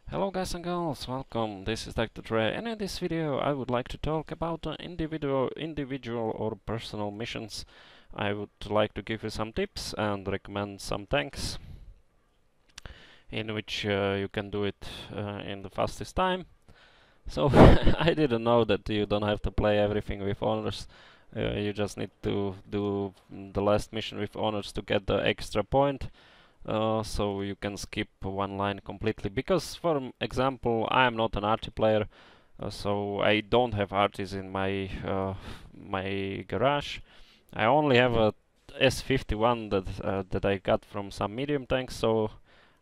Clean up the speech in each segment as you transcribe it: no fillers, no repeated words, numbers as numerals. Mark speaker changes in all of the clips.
Speaker 1: Hello guys and girls, welcome. This is Dr. Dre, and in this video I would like to talk about individual or personal missions. I would like to give you some tips and recommend some tanks in which you can do it in the fastest time. So I didn't know that you don't have to play everything with honors. You just need to do the last mission with honors to get the extra point. So you can skip one line completely, because for example I am not an arty player, so I don't have arties in my garage. I only have a S51 that I got from some medium tanks, so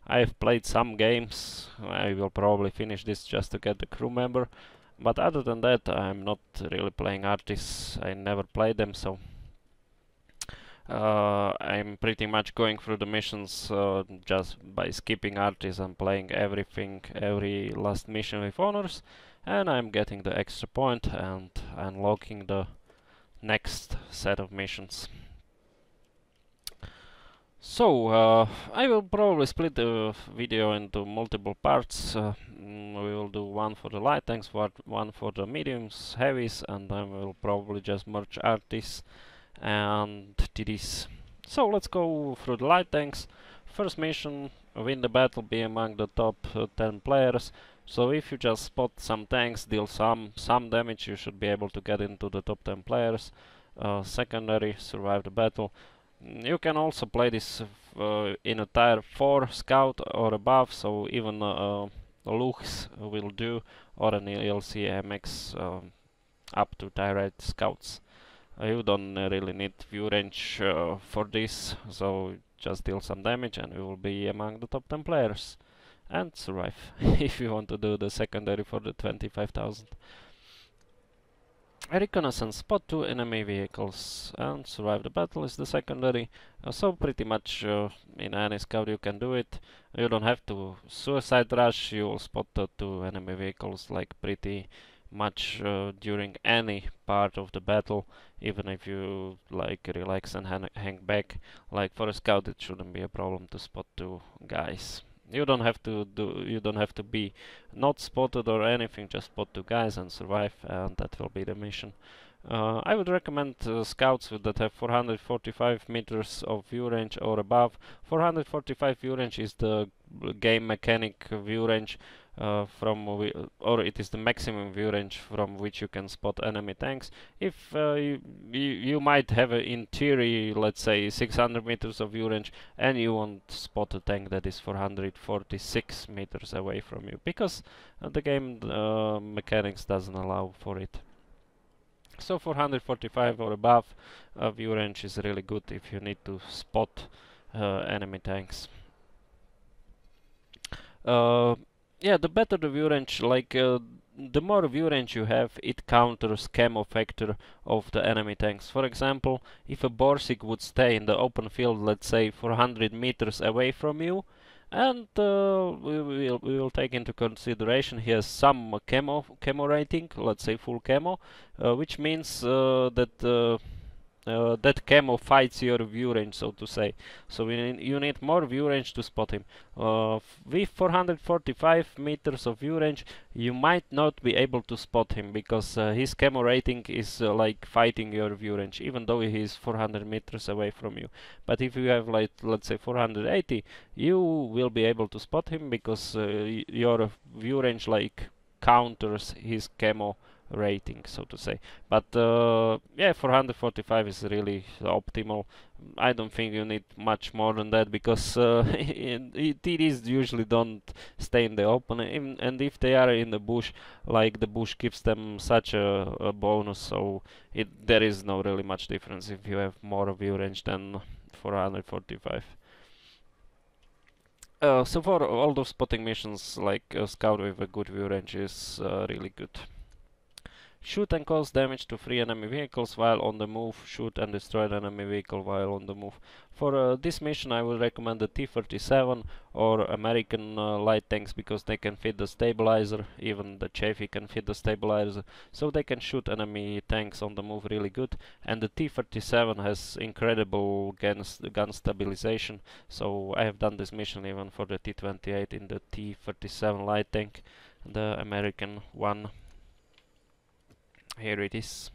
Speaker 1: I've played some games. I will probably finish this just to get the crew member, but other than that I'm not really playing arties. I never played them, so I'm pretty much going through the missions just by skipping arties and playing everything, every last mission with honors, and I'm getting the extra point and unlocking the next set of missions. So I will probably split the video into multiple parts. We will do one for the light tanks, one for the mediums, heavies, and then we'll probably just merge arties and TDs. So let's go through the light tanks. First mission: win the battle, be among the top 10 players. So if you just spot some tanks, deal some damage, you should be able to get into the top 10 players. Secondary: survive the battle. You can also play this in a tier 4 scout or above, so even Lux will do, or an ELC MX up to tier 8 scouts. You don't really need view range for this, so just deal some damage and you will be among the top 10 players and survive if you want to do the secondary for the 25,000. Reconnaissance: spot 2 enemy vehicles and survive the battle is the secondary. So pretty much in any scout you can do it. You don't have to suicide rush, you will spot the 2 enemy vehicles like pretty much during any part of the battle, even if you like relax and hang back. Like for a scout it shouldn't be a problem to spot 2 guys. You don't have to be not spotted or anything, just spot 2 guys and survive, and that will be the mission. I would recommend scouts that have 445 meters of view range or above. 445 view range is the game mechanic view range or it is the maximum view range from which you can spot enemy tanks. If you might have in theory, let's say 600 meters of view range, and you want to spot a tank that is 446 meters away from you, because the game mechanics doesn't allow for it. So 445 or above view range is really good if you need to spot enemy tanks. Yeah, the better the view range, the more view range you have, it counters camo factor of the enemy tanks. For example, if a Borsig would stay in the open field, let's say 400 meters away from you, and we will take into consideration he has some camo rating, let's say full camo, which means that camo fights your view range, so to say. So you need more view range to spot him. With 445 meters of view range, you might not be able to spot him, because his camo rating is like fighting your view range, even though he is 400 meters away from you. But if you have, like, let's say 480, you will be able to spot him, because your view range like counters his camo rating, so to say. But yeah, 445 is really optimal. I don't think you need much more than that, because TDs usually don't stay in the open, and if they are in the bush, like, the bush gives them such a bonus, so there is no really much difference if you have more view range than 445. So for all those spotting missions, like Scout with a good view range is really good. Shoot and cause damage to 3 enemy vehicles while on the move. Shoot and destroy an enemy vehicle while on the move. For this mission I would recommend the T-37 or American light tanks, because they can fit the stabilizer. Even the Chaffee can fit the stabilizer, so they can shoot enemy tanks on the move really good. And the T-37 has incredible gun stabilization, so I have done this mission even for the T-28 in the T-37 light tank, the American one. Here it is.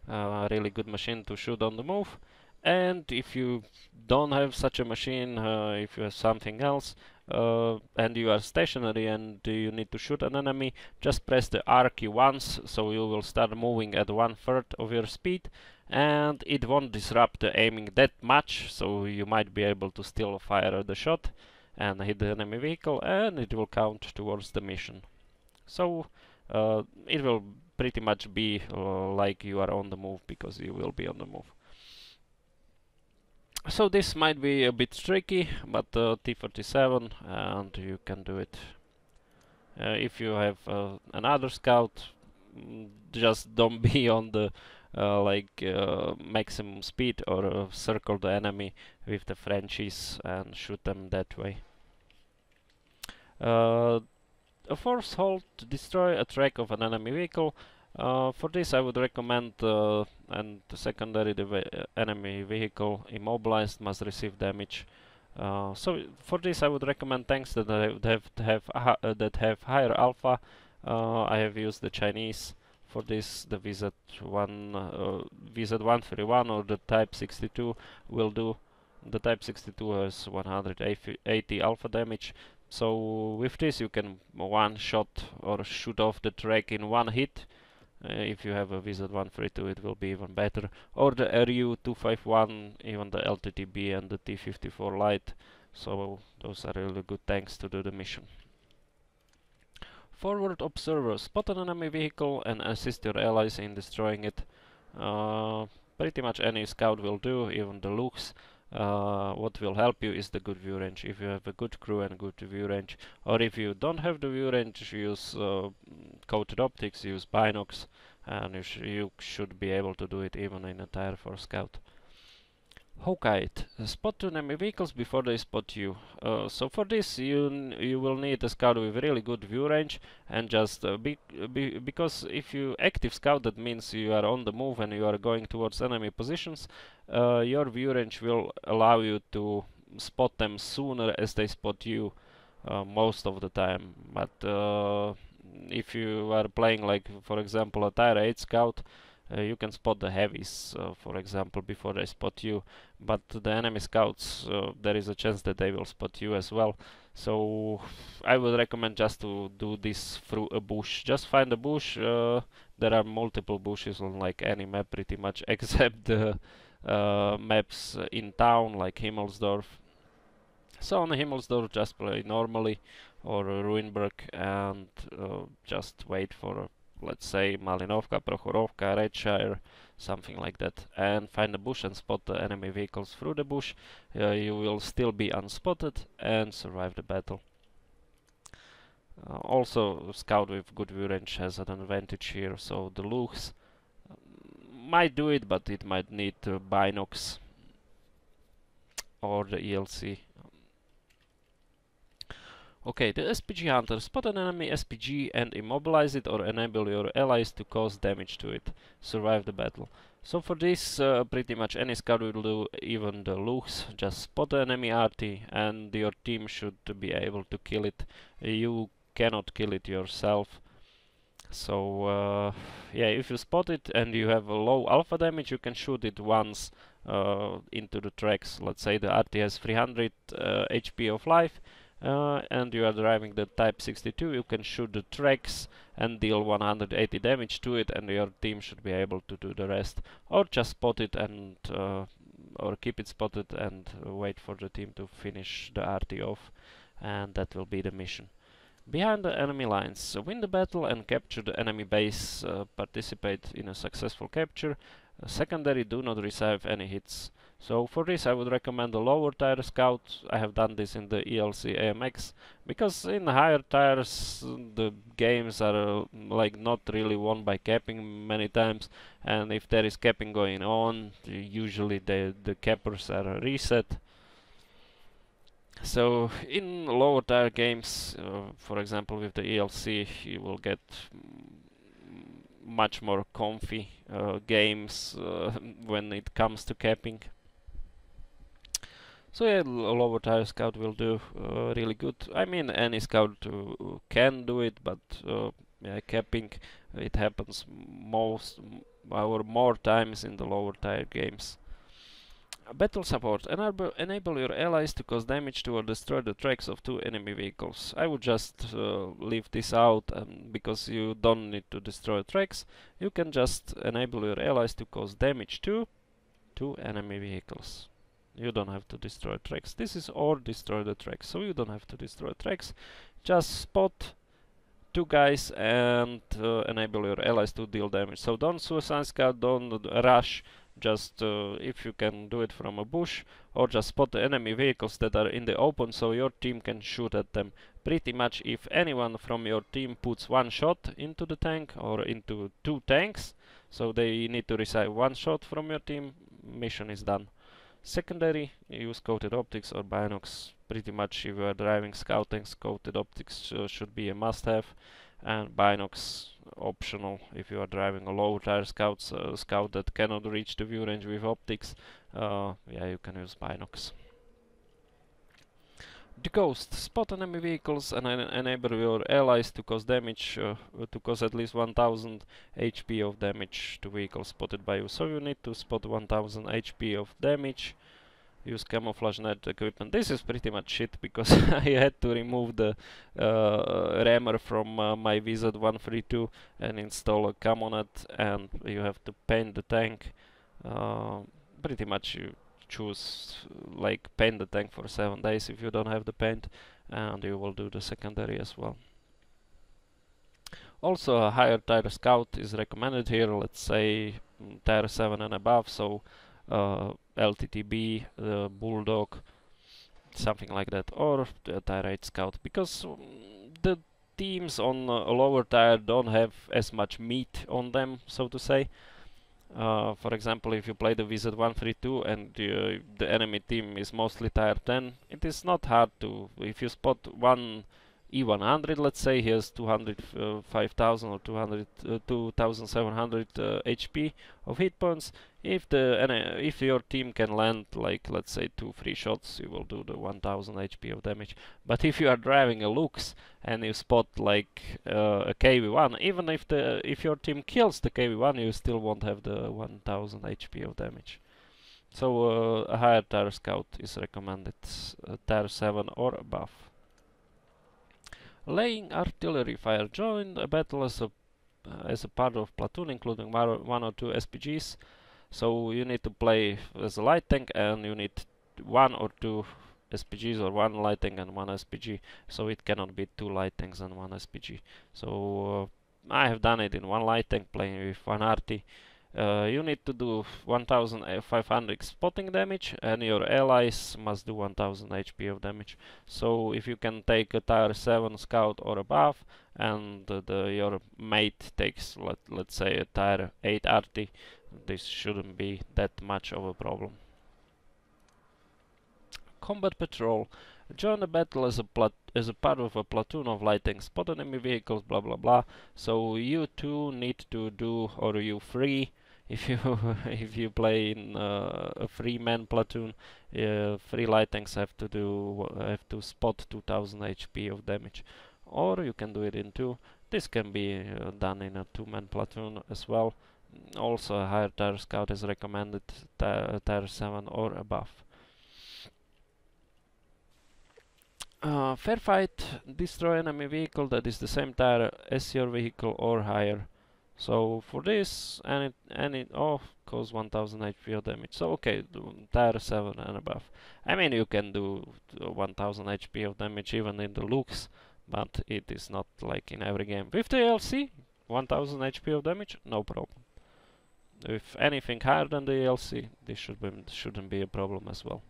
Speaker 1: A really good machine to shoot on the move. And if you don't have such a machine, if you have something else, and you are stationary and you need to shoot an enemy, just press the R key once, so you will start moving at 1/3 of your speed, and it won't disrupt the aiming that much, so you might be able to still fire the shot and hit the enemy vehicle, and it will count towards the mission. So it will pretty much be like you are on the move, because you will be on the move. So this might be a bit tricky, but T-37, and you can do it. If you have another scout, just don't be on the maximum speed, or circle the enemy with the Frenchies and shoot them that way. A force hold to destroy a track of an enemy vehicle. For this I would recommend, and secondary, the enemy vehicle immobilized must receive damage. So for this I would recommend tanks that have higher alpha. I have used the Chinese for this. The VZ131 or the Type 62 will do. The Type 62 has 180 alpha damage. So with this you can one shot or shoot off the track in one hit. If you have a VZ132 it will be even better. Or the RU-251, even the LTTB and the T-54 Light. So those are really good tanks to do the mission. Forward observer. Spot an enemy vehicle and assist your allies in destroying it. Pretty much any scout will do, even the Luchs. What will help you is the good view range. If you have a good crew and good view range, or if you don't have the view range, use coated optics, use binocs, and you should be able to do it even in a Tier 4 scout. Hawkeye. Spot two enemy vehicles before they spot you. So for this you will need a scout with really good view range, and just because if you active scout, that means you are on the move and you are going towards enemy positions. Your view range will allow you to spot them sooner as they spot you most of the time. But if you are playing like, for example, a Tier 8 scout, you can spot the heavies, for example, before they spot you, but the enemy scouts, there is a chance that they will spot you as well. So I would recommend just to do this through a bush. Just find a bush. There are multiple bushes on like any map pretty much, except the maps in town like Himmelsdorf. So on Himmelsdorf just play normally, or Ruinberg, and just wait for let's say Malinovka, Prokhorovka, Redshire, something like that, and find a bush and spot the enemy vehicles through the bush. You will still be unspotted and survive the battle. Also, scout with good view range has an advantage here, so the Luchs might do it, but it might need binocs or the ELC. Okay, the SPG Hunter. Spot an enemy SPG and immobilize it, or enable your allies to cause damage to it. Survive the battle. So for this, pretty much any scout will do, even the Luchs. Just spot the enemy RT and your team should be able to kill it. You cannot kill it yourself. So yeah, if you spot it and you have a low alpha damage, you can shoot it once into the tracks. Let's say the RT has 300 HP of life. And you are driving the Type 62, you can shoot the tracks and deal 180 damage to it, and your team should be able to do the rest. Or just spot it and or keep it spotted and wait for the team to finish the RT off, and that will be the mission. Behind the enemy lines. Win the battle and capture the enemy base. Participate in a successful capture. Secondary, do not receive any hits. So for this I would recommend a lower tire scout. I have done this in the ELC AMX because in higher tires the games are like not really won by capping many times, and if there is capping going on, usually the cappers are reset. So in lower tire games, for example with the ELC, you will get much more comfy games when it comes to capping. So yeah, a lower tire scout will do really good. I mean, any scout can do it, but yeah, capping it happens or more times in the lower tire games. Battle support. Enable your allies to cause damage to or destroy the tracks of two enemy vehicles. I would just leave this out because you don't need to destroy tracks. You can just enable your allies to cause damage to two enemy vehicles. You don't have to destroy tracks. This is or destroy the tracks, so you don't have to destroy tracks. Just spot two guys and enable your allies to deal damage. So don't suicide scout, don't rush. Just if you can do it from a bush, or just spot the enemy vehicles that are in the open so your team can shoot at them. Pretty much if anyone from your team puts one shot into the tank or into two tanks, so they need to receive one shot from your team, mission is done. Secondary, use coated optics or binocs. Pretty much if you are driving scout tanks, coated optics should be a must-have, and binocs optional if you are driving a low tire scout that cannot reach the view range with optics. Yeah, you can use binocs. The Ghost. Spot enemy vehicles and enable your allies to cause damage, to cause at least 1000 HP of damage to vehicles spotted by you. So you need to spot 1000 HP of damage. Use camouflage net equipment. This is pretty much shit because I had to remove the rammer from my VZ132 and install a camo net, and you have to paint the tank. Pretty much you choose like paint the tank for 7 days if you don't have the paint, and you will do the secondary as well. Also a higher tire scout is recommended here, let's say tire 7 and above, so LTTB, Bulldog, something like that, or the tire 8 scout, because the teams on a lower tire don't have as much meat on them, so to say. For example, if you play the VZ132 and the enemy team is mostly tire 10, it is not hard to, if you spot one E100, let's say, he has 205,000 or 2,700 HP of hit points. If your team can land, like, let's say 2-3 shots, you will do the 1000 HP of damage. But if you are driving a Lux and you spot like a KV1, even if your team kills the KV1, you still won't have the 1000 HP of damage. So a higher tire scout is recommended, tire 7 or above. Laying artillery fire. Join a battle as a part of platoon, including one or two SPGs. So you need to play as a light tank, and you need one or two SPGs, or one light tank and one SPG. So it cannot be two light tanks and one SPG. So I have done it in one light tank playing with one arty. You need to do 1500 spotting damage, and your allies must do 1000 HP of damage. So if you can take a tire 7 scout or above, and your mate takes, let's say, a tire 8 arty, this shouldn't be that much of a problem. Combat patrol. Join the battle as a part of a platoon of light tanks, spot enemy vehicles, blah blah blah. So you two need to do, or you three, if you if you play in a 3-man platoon, 3 light tanks have to spot 2000 HP of damage, or you can do it in 2. This can be done in a 2-man platoon as well. Also, a higher tire scout is recommended, tire 7 or above. Fair fight, destroy enemy vehicle that is the same tire as your vehicle or higher. So for this, cause 1000 HP of damage. So okay, tire 7 and above. I mean, you can do 1000 HP of damage even in the Lux, but it is not like in every game. With the LC, 1000 HP of damage, no problem. If anything higher than the ELC, this shouldn't be a problem as well.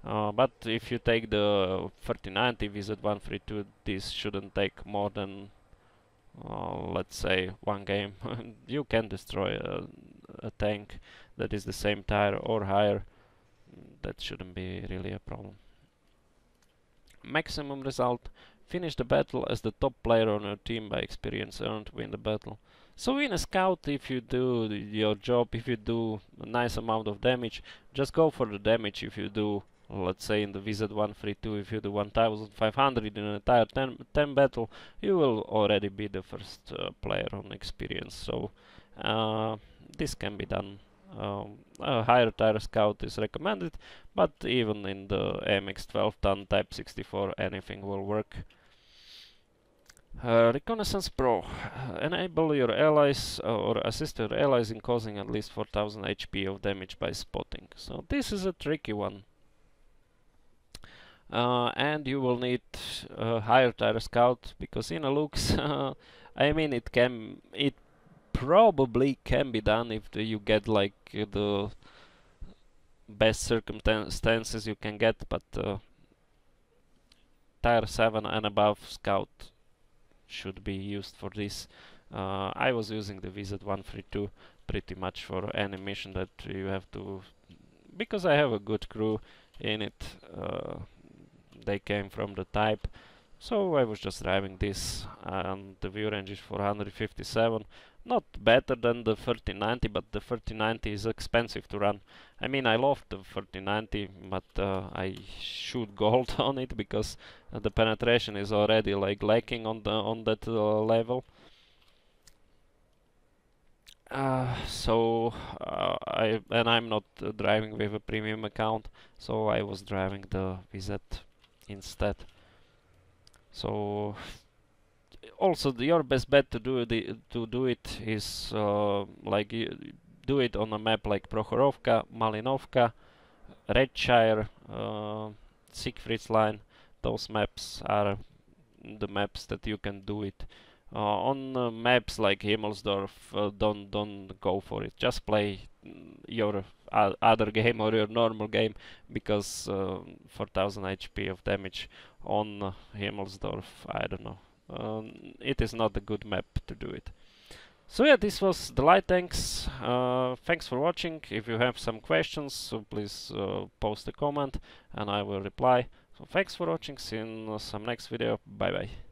Speaker 1: But if you take the 3090 VZ132, this shouldn't take more than, let's say, one game. You can destroy a tank that is the same tire or higher. That shouldn't be really a problem. Maximum result: finish the battle as the top player on your team by experience earned, win the battle. So in a scout, if you do your job, if you do a nice amount of damage, just go for the damage. If you do, let's say in the VZ132, if you do 1500 in an entire 10 battle, you will already be the first player on experience. So this can be done. A higher tire scout is recommended, but even in the AMX 12 ton Type 64, anything will work. Reconnaissance Pro. Enable your allies or assist your allies in causing at least 4000 HP of damage by spotting. So this is a tricky one. And you will need a higher tire scout, because in a looks, I mean, it probably can be done if you get like the best circumstances you can get, but Tier 7 and above scout should be used for this. I was using the VZ132 pretty much for any mission that you have to, because I have a good crew in it. They came from the Type, so I was just driving this, and the view range is 457. Not better than the 3090, but the 3090 is expensive to run. I mean, I love the 3090, but I shoot gold on it because the penetration is already like lacking on that level. I'm not driving with a premium account, so I was driving the VZ instead. So also your best bet to do it is like do it on a map like Prokhorovka, Malinovka, Redshire, Siegfried's Line. Those maps are the maps that you can do it. On maps like Himmelsdorf, don't go for it. Just play your other game or your normal game, because 4000 HP of damage on Himmelsdorf, I don't know. It is not a good map to do it. So yeah, this was the light tanks. Thanks for watching. If you have some questions, so please post a comment and I will reply. So thanks for watching. See you in some next video. Bye bye.